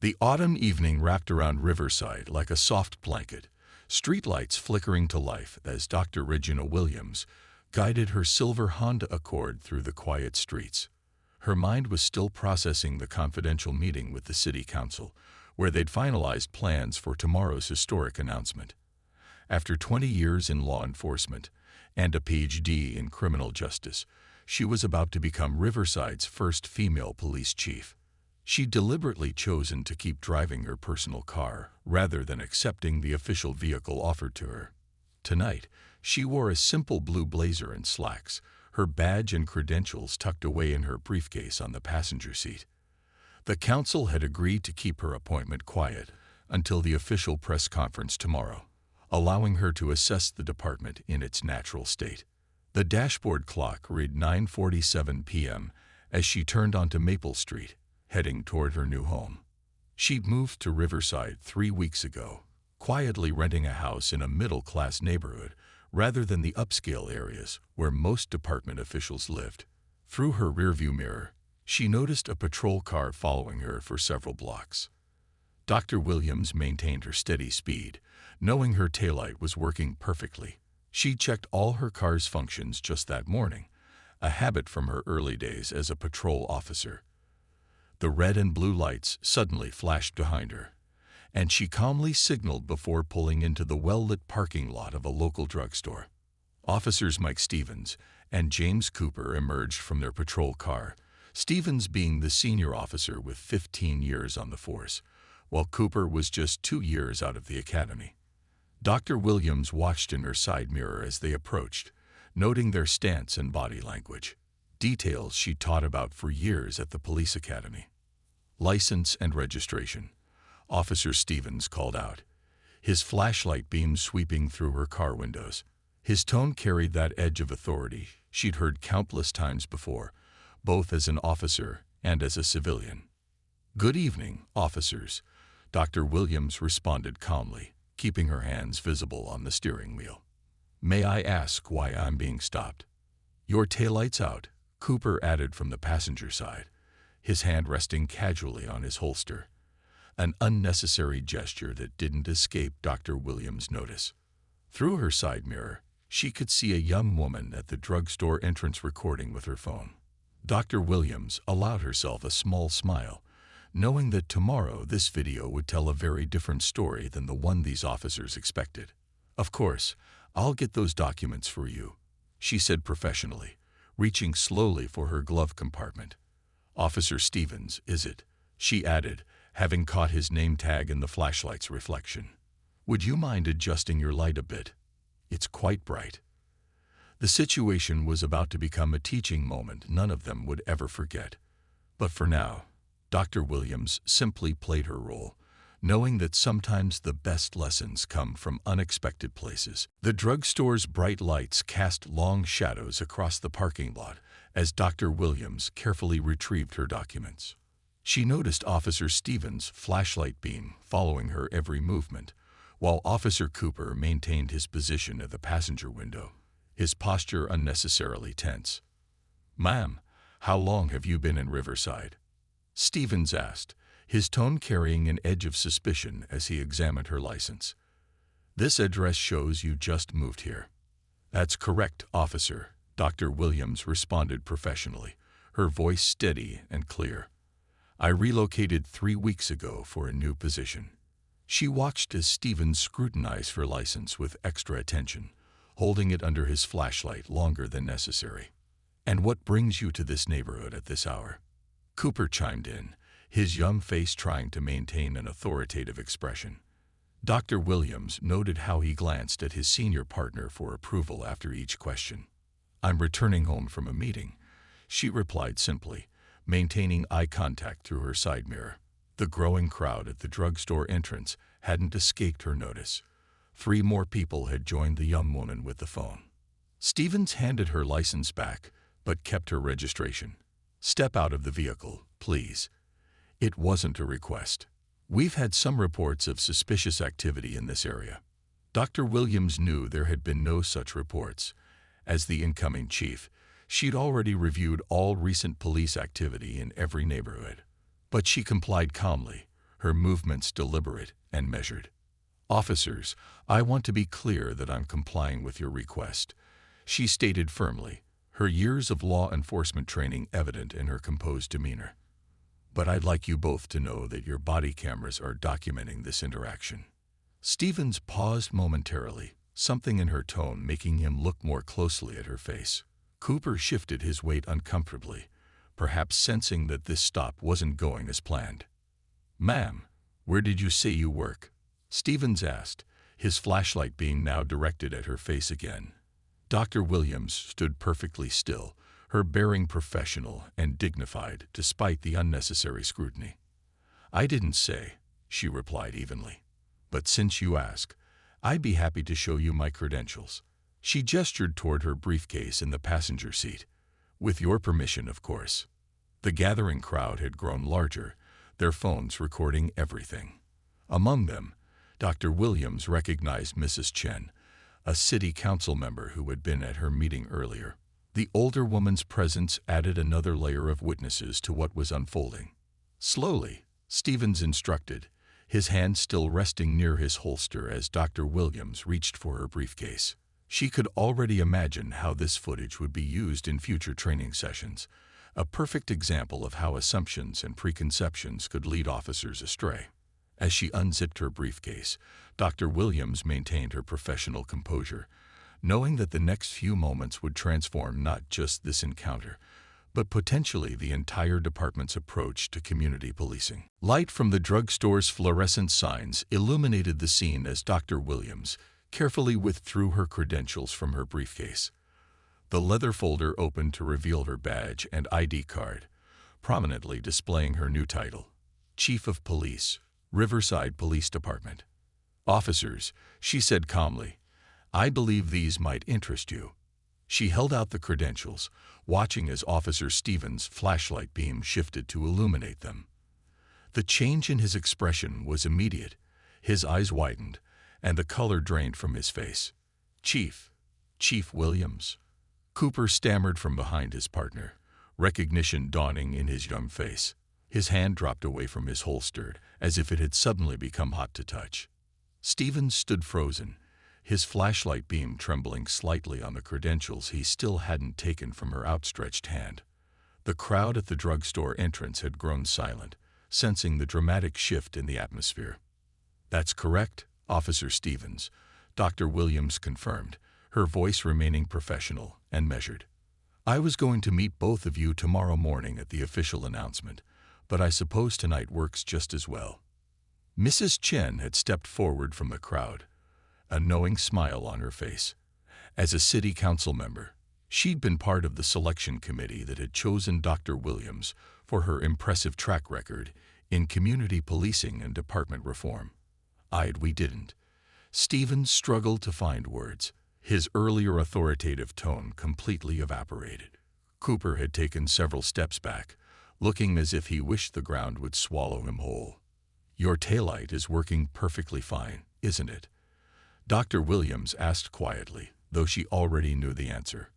The autumn evening wrapped around Riverside like a soft blanket, streetlights flickering to life as Dr. Regina Williams guided her silver Honda Accord through the quiet streets. Her mind was still processing the confidential meeting with the city council, where they'd finalized plans for tomorrow's historic announcement. After 20 years in law enforcement and a PhD in criminal justice, she was about to become Riverside's first female police chief. She'd deliberately chosen to keep driving her personal car rather than accepting the official vehicle offered to her. Tonight, she wore a simple blue blazer and slacks, her badge and credentials tucked away in her briefcase on the passenger seat. The council had agreed to keep her appointment quiet until the official press conference tomorrow, allowing her to assess the department in its natural state. The dashboard clock read 9:47 p.m. as she turned onto Maple Street, heading toward her new home. She'd moved to Riverside 3 weeks ago, quietly renting a house in a middle-class neighborhood rather than the upscale areas where most department officials lived. Through her rearview mirror, she noticed a patrol car following her for several blocks. Dr. Williams maintained her steady speed, knowing her taillight was working perfectly. She checked all her car's functions just that morning, a habit from her early days as a patrol officer. The red and blue lights suddenly flashed behind her, and she calmly signaled before pulling into the well-lit parking lot of a local drugstore. Officers Mike Stevens and James Cooper emerged from their patrol car, Stevens being the senior officer with 15 years on the force, while Cooper was just 2 years out of the academy. Dr. Williams watched in her side mirror as they approached, noting their stance and body language, details she'd taught about for years at the police academy. License and registration, Officer Stevens called out, his flashlight beam sweeping through her car windows. His tone carried that edge of authority she'd heard countless times before, both as an officer and as a civilian. "Good evening, officers," Dr. Williams responded calmly, keeping her hands visible on the steering wheel. "May I ask why I'm being stopped?" "Your taillight's out," Cooper added from the passenger side, his hand resting casually on his holster, an unnecessary gesture that didn't escape Dr. Williams' notice. Through her side mirror, she could see a young woman at the drugstore entrance recording with her phone. Dr. Williams allowed herself a small smile, knowing that tomorrow this video would tell a very different story than the one these officers expected. "Of course, I'll get those documents for you," she said professionally, reaching slowly for her glove compartment. "Officer Stevens, is it?" she added, having caught his name tag in the flashlight's reflection. "Would you mind adjusting your light a bit? It's quite bright." The situation was about to become a teaching moment none of them would ever forget. But for now, Dr. Williams simply played her role, knowing that sometimes the best lessons come from unexpected places. The drugstore's bright lights cast long shadows across the parking lot as Dr. Williams carefully retrieved her documents. She noticed Officer Stevens' flashlight beam following her every movement, while Officer Cooper maintained his position at the passenger window, his posture unnecessarily tense. "Ma'am, how long have you been in Riverside?" Stevens asked, his tone carrying an edge of suspicion as he examined her license. "This address shows you just moved here." "That's correct, officer," Dr. Williams responded professionally, her voice steady and clear. "I relocated 3 weeks ago for a new position." She watched as Stevens scrutinized her license with extra attention, holding it under his flashlight longer than necessary. "And what brings you to this neighborhood at this hour?" Cooper chimed in, his young face trying to maintain an authoritative expression. Dr. Williams noted how he glanced at his senior partner for approval after each question. "I'm returning home from a meeting," she replied simply, maintaining eye contact through her side mirror. The growing crowd at the drugstore entrance hadn't escaped her notice. 3 more people had joined the young woman with the phone. Stevens handed her license back, but kept her registration. "Step out of the vehicle, please." It wasn't a request. "We've had some reports of suspicious activity in this area." Dr. Williams knew there had been no such reports. As the incoming chief, she'd already reviewed all recent police activity in every neighborhood. But she complied calmly, her movements deliberate and measured. "Officers, I want to be clear that I'm complying with your request," she stated firmly, her years of law enforcement training evident in her composed demeanor. "But I'd like you both to know that your body cameras are documenting this interaction." Stevens paused momentarily, something in her tone making him look more closely at her face. Cooper shifted his weight uncomfortably, perhaps sensing that this stop wasn't going as planned. "Ma'am, where did you say you work?" Stevens asked, his flashlight being now directed at her face again. Dr. Williams stood perfectly still, her bearing professional and dignified despite the unnecessary scrutiny. "I didn't say," she replied evenly. "But since you ask, I'd be happy to show you my credentials." She gestured toward her briefcase in the passenger seat. "With your permission, of course." The gathering crowd had grown larger, their phones recording everything. Among them, Dr. Williams recognized Mrs. Chen, a city council member who had been at her meeting earlier. The older woman's presence added another layer of witnesses to what was unfolding. "Slowly," Stevens instructed, his hand still resting near his holster as Dr. Williams reached for her briefcase. She could already imagine how this footage would be used in future training sessions, a perfect example of how assumptions and preconceptions could lead officers astray. As she unzipped her briefcase, Dr. Williams maintained her professional composure, knowing that the next few moments would transform not just this encounter, but potentially the entire department's approach to community policing. Light from the drugstore's fluorescent signs illuminated the scene as Dr. Williams carefully withdrew her credentials from her briefcase. The leather folder opened to reveal her badge and ID card, prominently displaying her new title, Chief of Police, Riverside Police Department. "Officers," she said calmly, "I believe these might interest you." She held out the credentials, watching as Officer Stevens' flashlight beam shifted to illuminate them. The change in his expression was immediate. His eyes widened, and the color drained from his face. Chief Williams." Cooper stammered from behind his partner, recognition dawning in his young face. His hand dropped away from his holster, as if it had suddenly become hot to touch. Stevens stood frozen, his flashlight beam trembling slightly on the credentials he still hadn't taken from her outstretched hand. The crowd at the drugstore entrance had grown silent, sensing the dramatic shift in the atmosphere. "That's correct, Officer Stevens," Dr. Williams confirmed, her voice remaining professional and measured. "I was going to meet both of you tomorrow morning at the official announcement, but I suppose tonight works just as well." Mrs. Chen had stepped forward from the crowd, a knowing smile on her face. As a city council member, she'd been part of the selection committee that had chosen Dr. Williams for her impressive track record in community policing and department reform. We didn't." Stevens struggled to find words. His earlier authoritative tone completely evaporated. Cooper had taken several steps back, looking as if he wished the ground would swallow him whole. "Your taillight is working perfectly fine, isn't it?" Dr. Williams asked quietly, though she already knew the answer.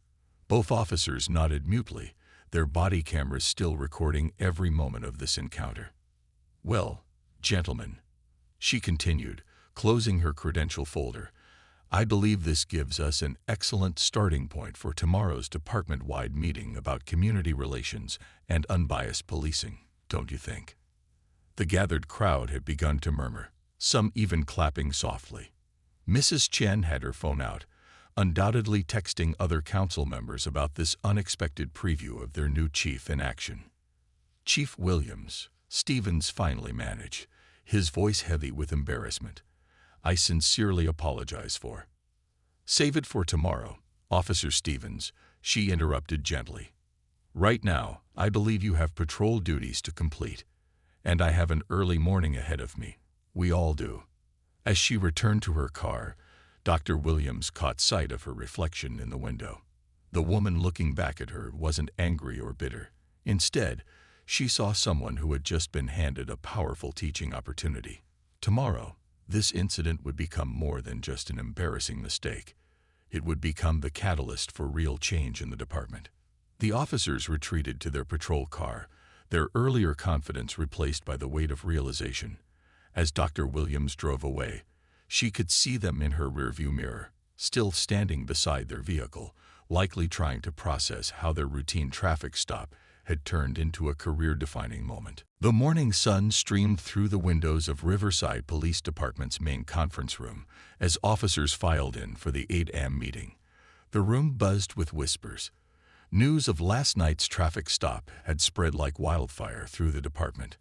Both officers nodded mutely, their body cameras still recording every moment of this encounter. "Well, gentlemen," she continued, closing her credential folder, "I believe this gives us an excellent starting point for tomorrow's department-wide meeting about community relations and unbiased policing, don't you think?" The gathered crowd had begun to murmur, some even clapping softly. Mrs. Chen had her phone out, undoubtedly texting other council members about this unexpected preview of their new chief in action. "Chief Williams," Stevens finally managed, his voice heavy with embarrassment, "I sincerely apologize for—" "Save it for tomorrow, Officer Stevens," she interrupted gently. "Right now, I believe you have patrol duties to complete, and I have an early morning ahead of me. We all do." As she returned to her car, Dr. Williams caught sight of her reflection in the window. The woman looking back at her wasn't angry or bitter. Instead, she saw someone who had just been handed a powerful teaching opportunity. Tomorrow, this incident would become more than just an embarrassing mistake. It would become the catalyst for real change in the department. The officers retreated to their patrol car, their earlier confidence replaced by the weight of realization. As Dr. Williams drove away, she could see them in her rearview mirror, still standing beside their vehicle, likely trying to process how their routine traffic stop had turned into a career-defining moment. The morning sun streamed through the windows of Riverside Police Department's main conference room as officers filed in for the 8 a.m. meeting. The room buzzed with whispers. News of last night's traffic stop had spread like wildfire through the department.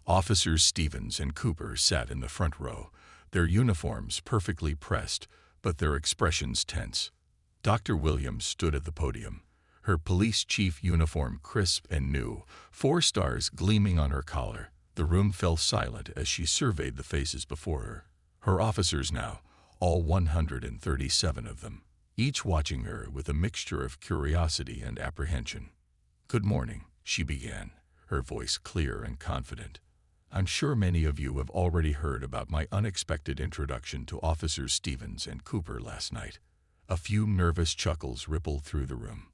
Officers Stevens and Cooper sat in the front row, their uniforms perfectly pressed, but their expressions tense. Dr. Williams stood at the podium, her police chief uniform crisp and new, 4 stars gleaming on her collar. The room fell silent as she surveyed the faces before her. Her officers now, all 137 of them, each watching her with a mixture of curiosity and apprehension. "Good morning," she began, her voice clear and confident. "I'm sure many of you have already heard about my unexpected introduction to Officers Stevens and Cooper last night." A few nervous chuckles rippled through the room.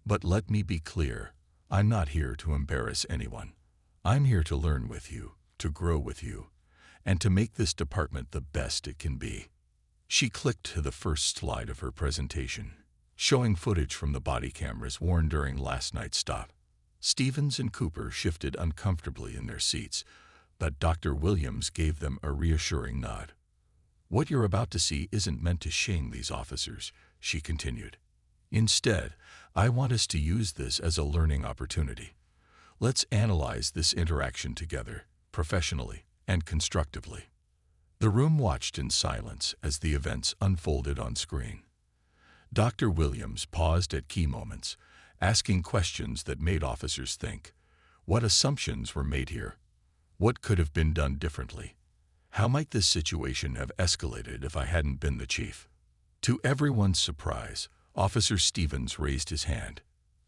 "But let me be clear, I'm not here to embarrass anyone. I'm here to learn with you, to grow with you, and to make this department the best it can be." She clicked to the first slide of her presentation, showing footage from the body cameras worn during last night's stop. Stevens and Cooper shifted uncomfortably in their seats, but Dr. Williams gave them a reassuring nod. "What you're about to see isn't meant to shame these officers," she continued. "Instead, I want us to use this as a learning opportunity. Let's analyze this interaction together, professionally and constructively." The room watched in silence as the events unfolded on screen. Dr. Williams paused at key moments, asking questions that made officers think. What assumptions were made here? What could have been done differently? How might this situation have escalated if I hadn't been the chief? To everyone's surprise, Officer Stevens raised his hand.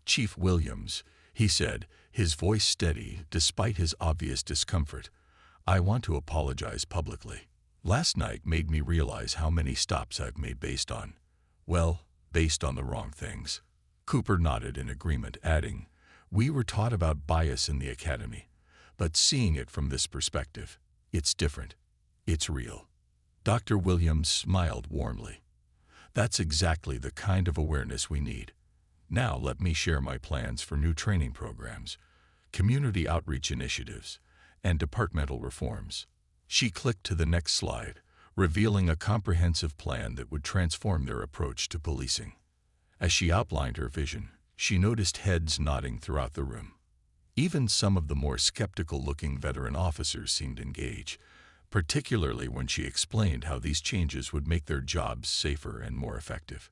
"Chief Williams," he said, his voice steady despite his obvious discomfort, "I want to apologize publicly. Last night made me realize how many stops I've made based on the wrong things." Cooper nodded in agreement, adding, "We were taught about bias in the academy, but seeing it from this perspective, it's different. It's real." Dr. Williams smiled warmly. "That's exactly the kind of awareness we need. Now let me share my plans for new training programs, community outreach initiatives, and departmental reforms." She clicked to the next slide, revealing a comprehensive plan that would transform their approach to policing. As she outlined her vision, she noticed heads nodding throughout the room. Even some of the more skeptical-looking veteran officers seemed engaged, particularly when she explained how these changes would make their jobs safer and more effective.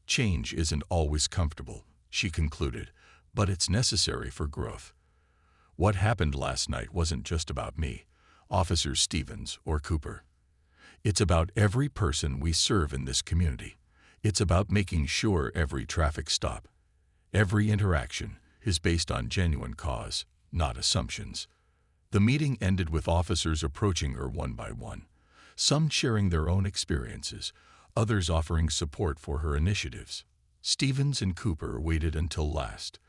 "Change isn't always comfortable," she concluded, "but it's necessary for growth. What happened last night wasn't just about me, Officer Stevens or Cooper. It's about every person we serve in this community. It's about making sure every traffic stop, every interaction, is based on genuine cause, not assumptions." The meeting ended with officers approaching her one by one, some sharing their own experiences, others offering support for her initiatives. Stevens and Cooper waited until last,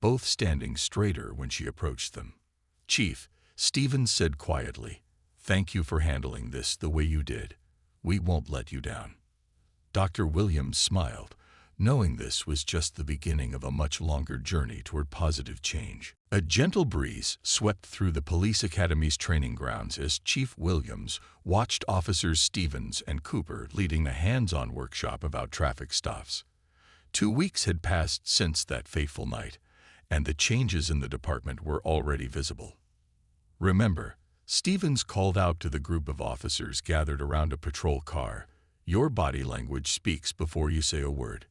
both standing straighter when she approached them. "Chief," Stevens said quietly, "thank you for handling this the way you did. We won't let you down." Dr. Williams smiled, knowing this was just the beginning of a much longer journey toward positive change. A gentle breeze swept through the police academy's training grounds as Chief Williams watched Officers Stevens and Cooper leading a hands-on workshop about traffic stops. 2 weeks had passed since that fateful night, and the changes in the department were already visible. "Remember," Stevens called out to the group of officers gathered around a patrol car, "your body language speaks before you say a word."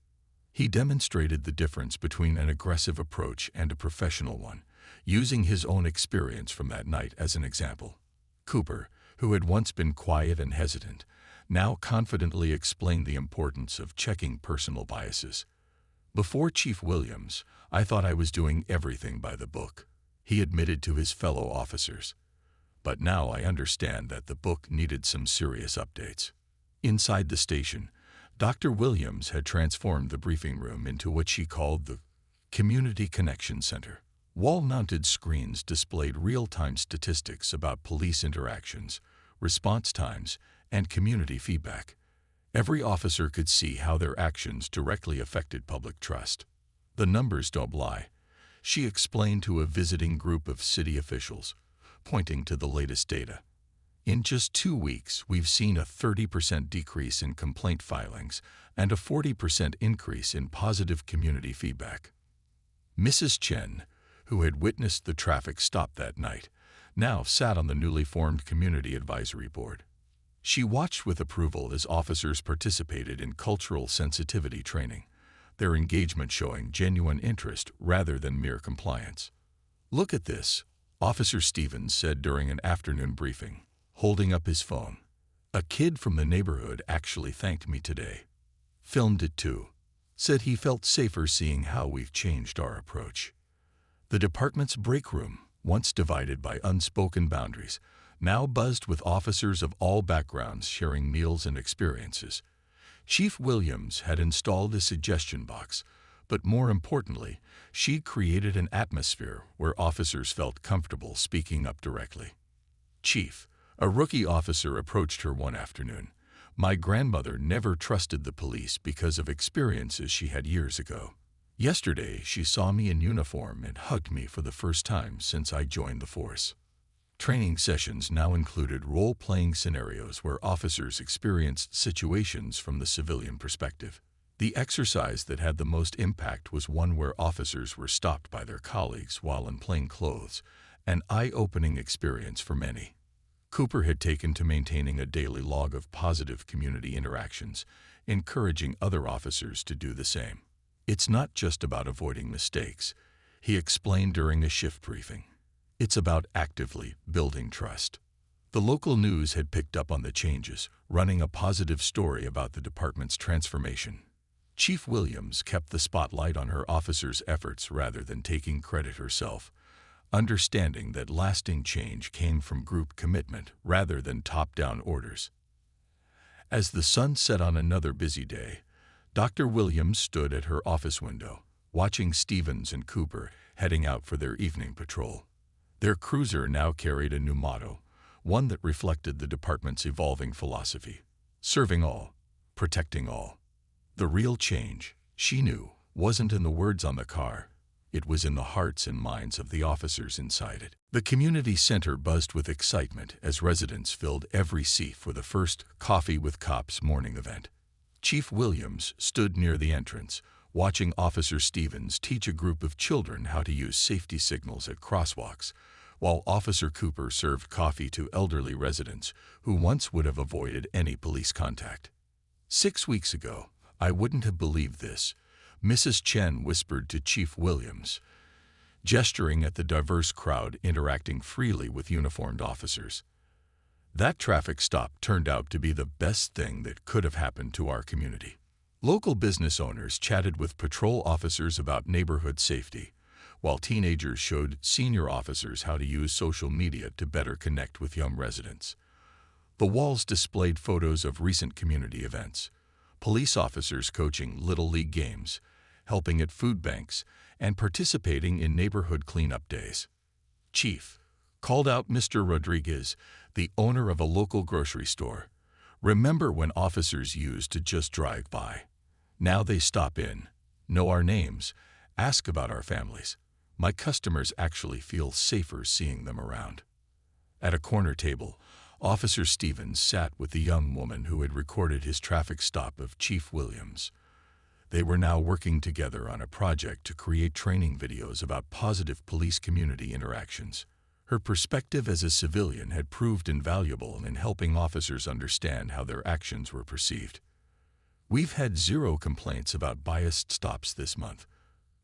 He demonstrated the difference between an aggressive approach and a professional one, using his own experience from that night as an example. Cooper, who had once been quiet and hesitant, now confidently explained the importance of checking personal biases. "Before Chief Williams, I thought I was doing everything by the book," he admitted to his fellow officers. "But now I understand that the book needed some serious updates." Inside the station, Dr. Williams had transformed the briefing room into what she called the Community Connection Center. Wall-mounted screens displayed real-time statistics about police interactions, response times, and community feedback. Every officer could see how their actions directly affected public trust. The numbers don't lie, she explained to a visiting group of city officials, pointing to the latest data. In just 2 weeks, we've seen a 30% decrease in complaint filings and a 40% increase in positive community feedback. Mrs. Chen, who had witnessed the traffic stop that night, now sat on the newly formed Community Advisory Board. She watched with approval as officers participated in cultural sensitivity training, their engagement showing genuine interest rather than mere compliance. "Look at this," Officer Stevens said during an afternoon briefing, holding up his phone. "A kid from the neighborhood actually thanked me today. Filmed it too. Said he felt safer seeing how we've changed our approach." The department's break room, once divided by unspoken boundaries, now buzzed with officers of all backgrounds sharing meals and experiences. Chief Williams had installed a suggestion box, but more importantly, she'd created an atmosphere where officers felt comfortable speaking up directly. "Chief," a rookie officer approached her one afternoon. "My grandmother never trusted the police because of experiences she had years ago. Yesterday, she saw me in uniform and hugged me for the first time since I joined the force." Training sessions now included role-playing scenarios where officers experienced situations from the civilian perspective. The exercise that had the most impact was one where officers were stopped by their colleagues while in plain clothes, an eye-opening experience for many. Cooper had taken to maintaining a daily log of positive community interactions, encouraging other officers to do the same. "It's not just about avoiding mistakes," he explained during a shift briefing. "It's about actively building trust." The local news had picked up on the changes, running a positive story about the department's transformation. Chief Williams kept the spotlight on her officers' efforts rather than taking credit herself, understanding that lasting change came from group commitment rather than top-down orders. As the sun set on another busy day, Dr. Williams stood at her office window, watching Stevens and Cooper heading out for their evening patrol. Their cruiser now carried a new motto, one that reflected the department's evolving philosophy: serving all, protecting all. The real change, she knew, wasn't in the words on the car. It was in the hearts and minds of the officers inside it. The community center buzzed with excitement as residents filled every seat for the first Coffee with Cops morning event. Chief Williams stood near the entrance, watching Officer Stevens teach a group of children how to use safety signals at crosswalks, while Officer Cooper served coffee to elderly residents who once would have avoided any police contact. 6 weeks ago, I wouldn't have believed this, Mrs. Chen whispered to Chief Williams, gesturing at the diverse crowd interacting freely with uniformed officers. That traffic stop turned out to be the best thing that could have happened to our community. Local business owners chatted with patrol officers about neighborhood safety, while teenagers showed senior officers how to use social media to better connect with young residents. The walls displayed photos of recent community events, police officers coaching Little League games, helping at food banks, and participating in neighborhood cleanup days. "Chief," called out Mr. Rodriguez, the owner of a local grocery store, "remember when officers used to just drive by? Now they stop in, know our names, ask about our families. My customers actually feel safer seeing them around." At a corner table, Officer Stevens sat with the young woman who had recorded his traffic stop of Chief Williams. They were now working together on a project to create training videos about positive police community interactions. Her perspective as a civilian had proved invaluable in helping officers understand how their actions were perceived. "We've had 0 complaints about biased stops this month,"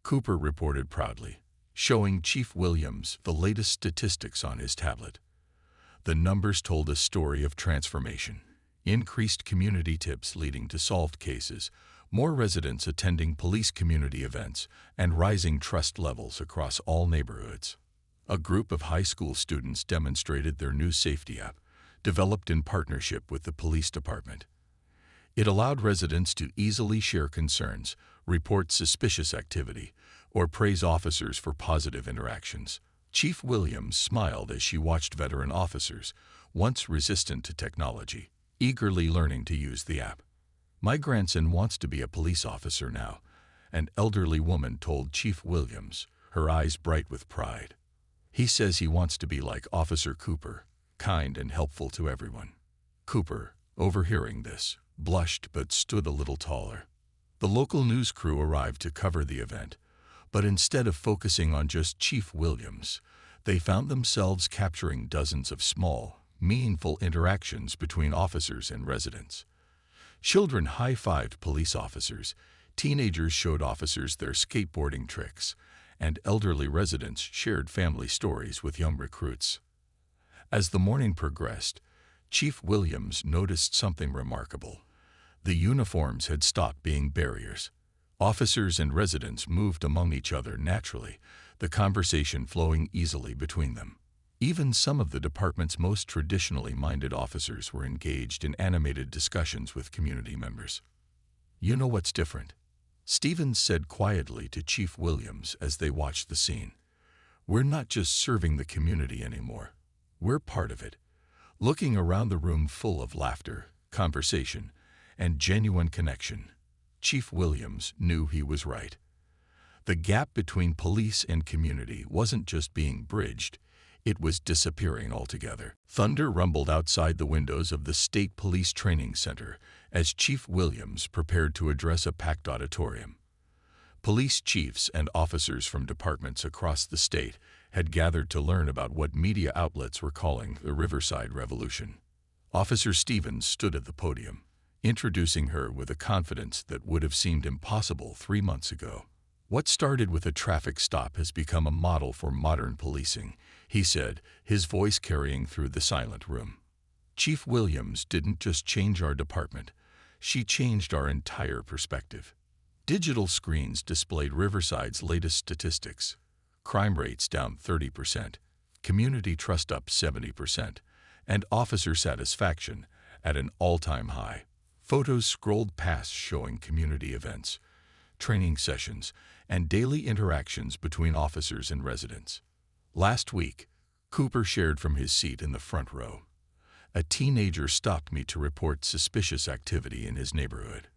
Cooper reported proudly, showing Chief Williams the latest statistics on his tablet. The numbers told a story of transformation: increased community tips leading to solved cases, more residents attending police community events, and rising trust levels across all neighborhoods. A group of high school students demonstrated their new safety app, developed in partnership with the police department. It allowed residents to easily share concerns, report suspicious activity, or praise officers for positive interactions. Chief Williams smiled as she watched veteran officers, once resistant to technology, eagerly learning to use the app. "My grandson wants to be a police officer now," an elderly woman told Chief Williams, her eyes bright with pride. "He says he wants to be like Officer Cooper, kind and helpful to everyone." Cooper, overhearing this, blushed but stood a little taller. The local news crew arrived to cover the event, but instead of focusing on just Chief Williams, they found themselves capturing dozens of small, meaningful interactions between officers and residents. Children high-fived police officers, teenagers showed officers their skateboarding tricks, and elderly residents shared family stories with young recruits. As the morning progressed, Chief Williams noticed something remarkable. The uniforms had stopped being barriers. Officers and residents moved among each other naturally, the conversation flowing easily between them. Even some of the department's most traditionally minded officers were engaged in animated discussions with community members. "You know what's different?" Stevens said quietly to Chief Williams as they watched the scene. "We're not just serving the community anymore. We're part of it." Looking around the room full of laughter, conversation, and genuine connection, Chief Williams knew he was right. The gap between police and community wasn't just being bridged, it was disappearing altogether. Thunder rumbled outside the windows of the State Police Training Center as Chief Williams prepared to address a packed auditorium. Police chiefs and officers from departments across the state had gathered to learn about what media outlets were calling the Riverside Revolution. Officer Stevens stood at the podium, introducing her with a confidence that would have seemed impossible 3 months ago. "What started with a traffic stop has become a model for modern policing," he said, his voice carrying through the silent room. "Chief Williams didn't just change our department, she changed our entire perspective." Digital screens displayed Riverside's latest statistics. Crime rates down 30%, community trust up 70%, and officer satisfaction at an all-time high. Photos scrolled past showing community events, training sessions, and daily interactions between officers and residents. Last week, Cooper shared from his seat in the front row. "A teenager stopped me to report suspicious activity in his neighborhood.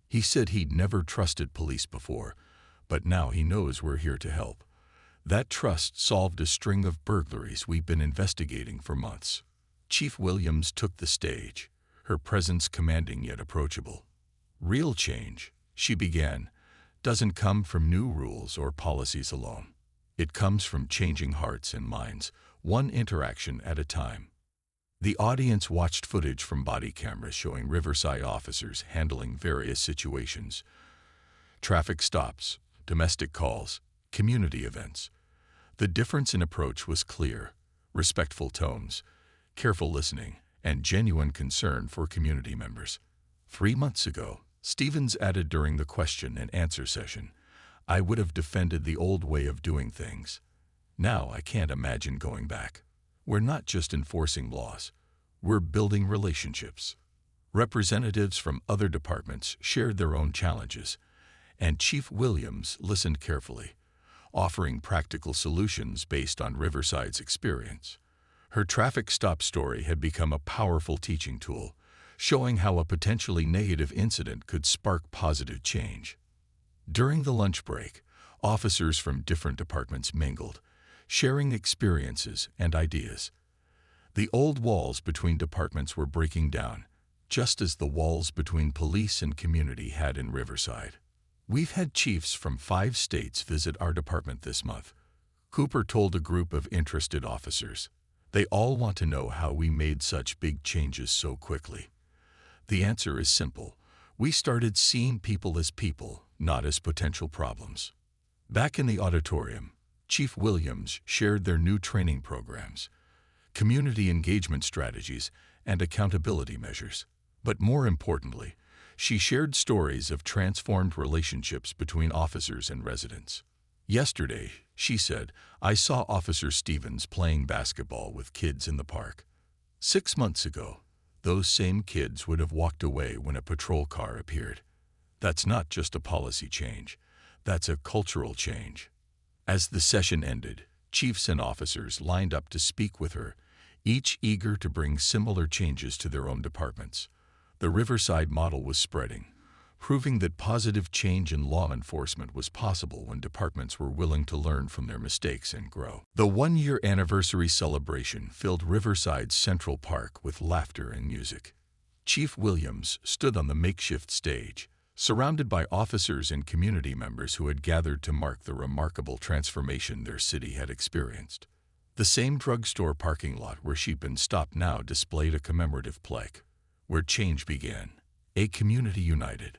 He said he'd never trusted police before, but now he knows we're here to help. That trust solved a string of burglaries we've been investigating for months." Chief Williams took the stage, her presence commanding yet approachable. "Real change," she began, "doesn't come from new rules or policies alone. It comes from changing hearts and minds, one interaction at a time." The audience watched footage from body cameras showing Riverside officers handling various situations: traffic stops, domestic calls, community events. The difference in approach was clear: respectful tones, careful listening, and genuine concern for community members. 3 months ago, Stevens added during the question and answer session, "I would have defended the old way of doing things. Now I can't imagine going back. We're not just enforcing laws, we're building relationships." Representatives from other departments shared their own challenges, and Chief Williams listened carefully, offering practical solutions based on Riverside's experience. Her traffic stop story had become a powerful teaching tool, showing how a potentially negative incident could spark positive change. During the lunch break, officers from different departments mingled, sharing experiences and ideas. The old walls between departments were breaking down, just as the walls between police and community had in Riverside. "We've had chiefs from 5 states visit our department this month," Cooper told a group of interested officers. "They all want to know how we made such big changes so quickly. The answer is simple: we started seeing people as people, not as potential problems." Back in the auditorium, Chief Williams shared their new training programs, community engagement strategies, and accountability measures. But more importantly, she shared stories of transformed relationships between officers and residents. "Yesterday," she said, "I saw Officer Stevens playing basketball with kids in the park. 6 months ago, those same kids would have walked away when a patrol car appeared. That's not just a policy change, that's a cultural change." As the session ended, chiefs and officers lined up to speak with her, each eager to bring similar changes to their own departments. The Riverside model was spreading, proving that positive change in law enforcement was possible when departments were willing to learn from their mistakes and grow. The one-year anniversary celebration filled Riverside's Central Park with laughter and music. Chief Williams stood on the makeshift stage, surrounded by officers and community members who had gathered to mark the remarkable transformation their city had experienced. The same drugstore parking lot where she'd been stopped now displayed a commemorative plaque, where change began, a community united.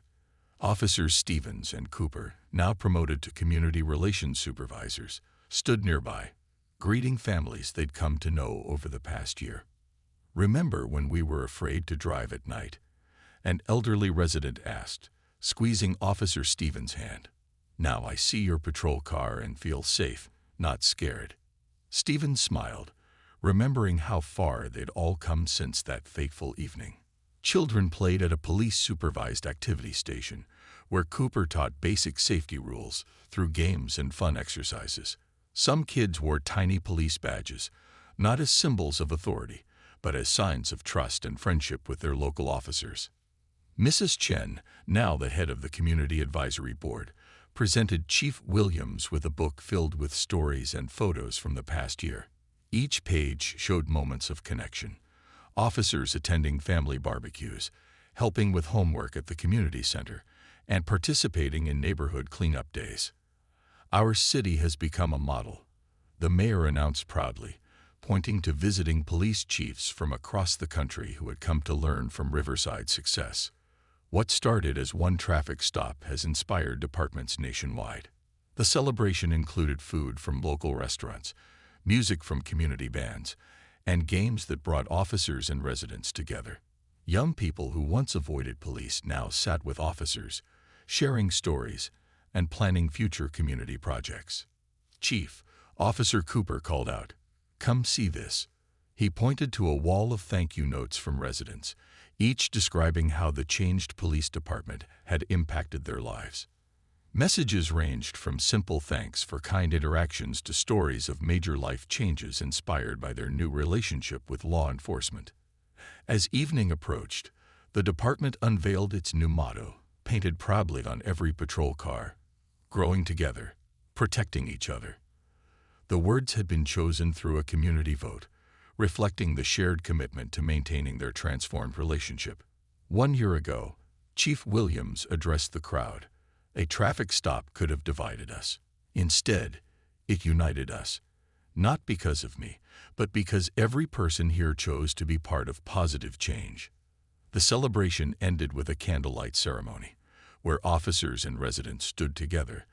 Officers Stevens and Cooper, now promoted to community relations supervisors, stood nearby, greeting families they'd come to know over the past year. "Remember when we were afraid to drive at night?" an elderly resident asked, squeezing Officer Stevens' hand. "Now I see your patrol car and feel safe, not scared." Stevens smiled, remembering how far they'd all come since that fateful evening. Children played at a police-supervised activity station, where Cooper taught basic safety rules through games and fun exercises. Some kids wore tiny police badges, not as symbols of authority, but as signs of trust and friendship with their local officers. Mrs. Chen, now the head of the Community Advisory Board, presented Chief Williams with a book filled with stories and photos from the past year. Each page showed moments of connection. Officers attending family barbecues, helping with homework at the community center, and participating in neighborhood cleanup days. "Our city has become a model," the mayor announced proudly, pointing to visiting police chiefs from across the country who had come to learn from Riverside's success. What started as one traffic stop has inspired departments nationwide. The celebration included food from local restaurants, music from community bands, and games that brought officers and residents together. Young people who once avoided police now sat with officers, sharing stories and planning future community projects. "Chief," Officer Cooper called out, "come see this." He pointed to a wall of thank you notes from residents, each describing how the changed police department had impacted their lives. Messages ranged from simple thanks for kind interactions to stories of major life changes inspired by their new relationship with law enforcement. As evening approached, the department unveiled its new motto, painted proudly on every patrol car: "Growing together, protecting each other." The words had been chosen through a community vote, reflecting the shared commitment to maintaining their transformed relationship. 1 year ago, Chief Williams addressed the crowd. "A traffic stop could have divided us. Instead, it united us. Not because of me, but because every person here chose to be part of positive change." The celebration ended with a candlelight ceremony, where officers and residents stood together,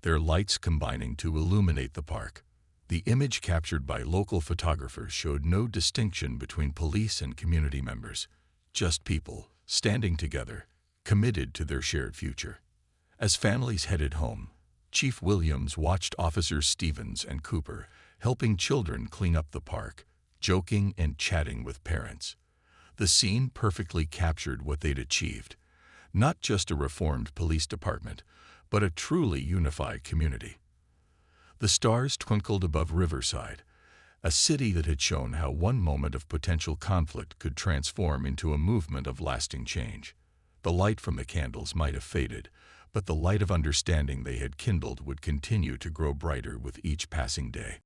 their lights combining to illuminate the park. The image captured by local photographers showed no distinction between police and community members, just people standing together, committed to their shared future. As families headed home, Chief Williams watched Officers Stevens and Cooper helping children clean up the park, joking and chatting with parents. The scene perfectly captured what they'd achieved: not just a reformed police department, but a truly unified community. The stars twinkled above Riverside, a city that had shown how one moment of potential conflict could transform into a movement of lasting change. The light from the candles might have faded, but the light of understanding they had kindled would continue to grow brighter with each passing day.